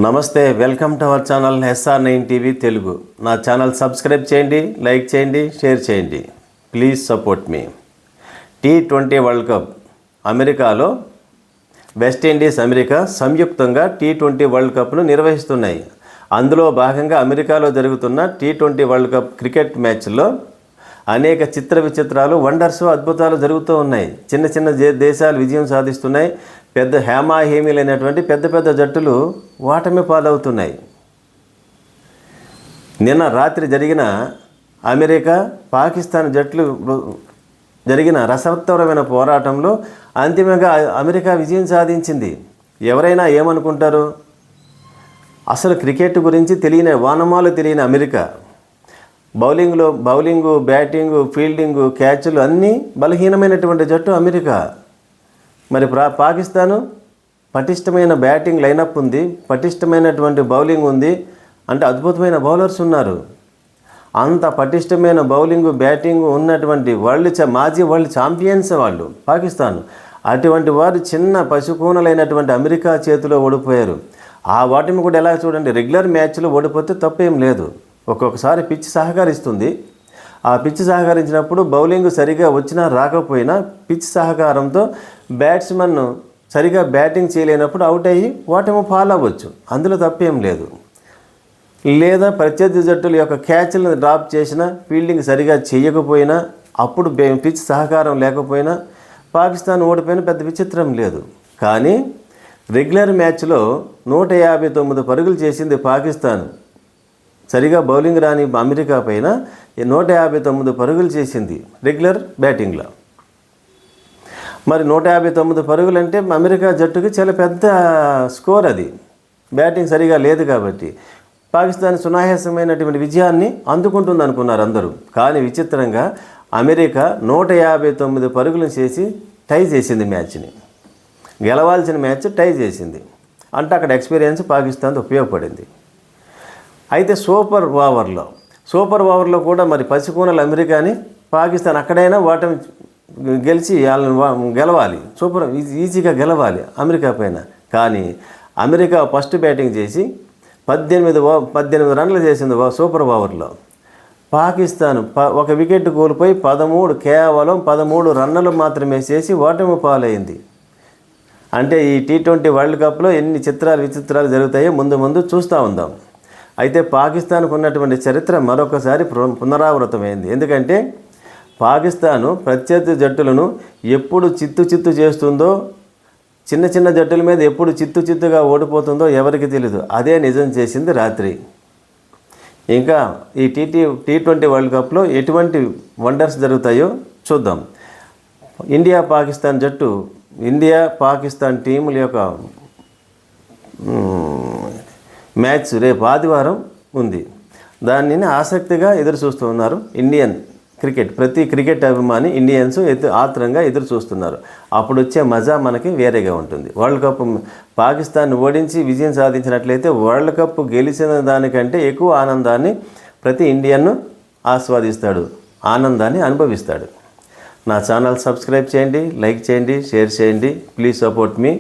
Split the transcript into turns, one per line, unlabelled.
నమస్తే, welcome to our channel SR9 TV Telugu. నా channel subscribe చేయండి, లైక్ చేయండి, షేర్ చేయండి. Please support me. T20 world cup అమెరికాలో వెస్టిండీస్, అమెరికా సంయుక్తంగా T20 వరల్డ్ కప్ను నిర్వహిస్తున్నాయి. అందులో భాగంగా అమెరికాలో జరుగుతున్న T20 వరల్డ్ కప్ క్రికెట్ మ్యాచ్లో అనేక చిత్ర విచిత్రాలు, వండర్స్, అద్భుతాలు జరుగుతూ ఉన్నాయి. చిన్న చిన్న దేశాలు విజయం సాధిస్తున్నాయి. పెద్ద హేమాహేమీలైనటువంటి పెద్ద పెద్ద జట్టులు ఓటమి పాలవుతున్నాయి. నిన్న రాత్రి జరిగిన అమెరికా పాకిస్తాన్ జట్లు జరిగిన రసవత్తరమైన పోరాటంలో అంతిమంగా అమెరికా విజయం సాధించింది. ఎవరైనా ఏమనుకుంటారు, అసలు క్రికెట్ గురించి తెలియని వానమాలు తెలియని అమెరికా బౌలింగు, బ్యాటింగు, ఫీల్డింగు, క్యాచ్లు అన్నీ బలహీనమైనటువంటి జట్టు అమెరికా. మరి పాకిస్తాను పటిష్టమైన బ్యాటింగ్ లైనప్ ఉంది, పటిష్టమైనటువంటి బౌలింగ్ ఉంది, అంటే అద్భుతమైన బౌలర్స్ ఉన్నారు. అంత పటిష్టమైన బౌలింగు, బ్యాటింగు ఉన్నటువంటి మాజీ వరల్డ్ ఛాంపియన్స్ వాళ్ళు పాకిస్తాన్. అటువంటి వారు చిన్న పశుకూనలైనటువంటి అమెరికా చేతిలో ఓడిపోయారు. ఆ ఓటమి కూడా ఎలా చూడండి, రెగ్యులర్ మ్యాచ్లో ఓడిపోతే తప్పేం లేదు. ఒక్కొక్కసారి పిచ్ సహకరిస్తుంది. ఆ పిచ్ సహకరించినప్పుడు బౌలింగ్ సరిగా వచ్చినా రాకపోయినా పిచ్ సహకారంతో బ్యాట్స్మెన్ సరిగా బ్యాటింగ్ చేయలేనప్పుడు అవుట్ అయ్యి ఓటమి పాలవ్వచ్చు. అందులో తప్పేం లేదు. లేదా ప్రత్యర్థి జట్టుల యొక్క క్యాచ్లను డ్రాప్ చేసినా, ఫీల్డింగ్ సరిగా చేయకపోయినా, అప్పుడు పిచ్ సహకారం లేకపోయినా పాకిస్తాన్ ఓడిపోయిన పెద్ద విచిత్రం లేదు. కానీ రెగ్యులర్ మ్యాచ్లో 159 పరుగులు చేసింది పాకిస్తాన్. సరిగా బౌలింగ్ రాని అమెరికా పైన 159 పరుగులు చేసింది రెగ్యులర్ బ్యాటింగ్లో. మరి 159 పరుగులు అంటే అమెరికా జట్టుకి చాలా పెద్ద స్కోర్. అది బ్యాటింగ్ సరిగా లేదు కాబట్టి పాకిస్తాన్ సునాయాసమైనటువంటి విజయాన్ని అందుకుంటుంది అనుకున్నారు అందరూ. కానీ విచిత్రంగా అమెరికా 159 పరుగులు చేసి టై చేసింది మ్యాచ్ని. గెలవాల్సిన మ్యాచ్ టై చేసింది. అంటే అక్కడ ఎక్స్పీరియన్స్ పాకిస్తాన్కి ఉపయోగపడింది. అయితే సూపర్ ఓవర్లో కూడా మరి పసికూనల అమెరికాని పాకిస్తాన్ అక్కడైనా ఓటమి గెలిచి వాళ్ళని గెలవాలి, ఈజీగా గెలవాలి అమెరికా పైన. కానీ అమెరికా ఫస్ట్ బ్యాటింగ్ చేసి 18 రన్లు చేసింది సూపర్ ఓవర్లో. పాకిస్తాన్ ఒక వికెట్ కోల్పోయి కేవలం 13 రన్నులు మాత్రమే చేసి ఓటమి పాలైంది. అంటే ఈ T20 వరల్డ్ కప్లో ఎన్ని విచిత్రాలు జరుగుతాయో ముందు చూస్తూ ఉందాం. అయితే పాకిస్తాన్కు ఉన్నటువంటి చరిత్ర మరొకసారి పునరావృతమైంది. ఎందుకంటే పాకిస్తాను ప్రత్యర్థి జట్టులను ఎప్పుడు చిత్తు చేస్తుందో, చిన్న జట్టుల మీద ఎప్పుడు చిత్తుగా ఓడిపోతుందో ఎవరికి తెలియదు. అదే నిజం చేసింది రాత్రి. ఇంకా ఈ T20 వరల్డ్ కప్లో ఎటువంటి వండర్స్ జరుగుతాయో చూద్దాం. ఇండియా పాకిస్తాన్ టీముల యొక్క మ్యాచ్ రేపు ఆదివారం ఉంది. దానిని ఆసక్తిగా ఎదురు చూస్తూ ఉన్నారు ఇండియన్ క్రికెట్. ప్రతి క్రికెట్ అభిమాని ఇండియన్స్ ఆత్రంగా ఎదురు చూస్తున్నారు. అప్పుడు వచ్చే మజా మనకి వేరేగా ఉంటుంది. వరల్డ్ కప్ పాకిస్తాన్ ఓడించి విజయం సాధించినట్లయితే వరల్డ్ కప్ గెలిచిన దానికంటే ఎక్కువ ఆనందాన్ని ప్రతి ఇండియన్ ఆస్వాదిస్తాడు, ఆనందాన్ని అనుభవిస్తాడు. నా ఛానల్ సబ్స్క్రైబ్ చేయండి, లైక్ చేయండి, షేర్ చేయండి. Please support me.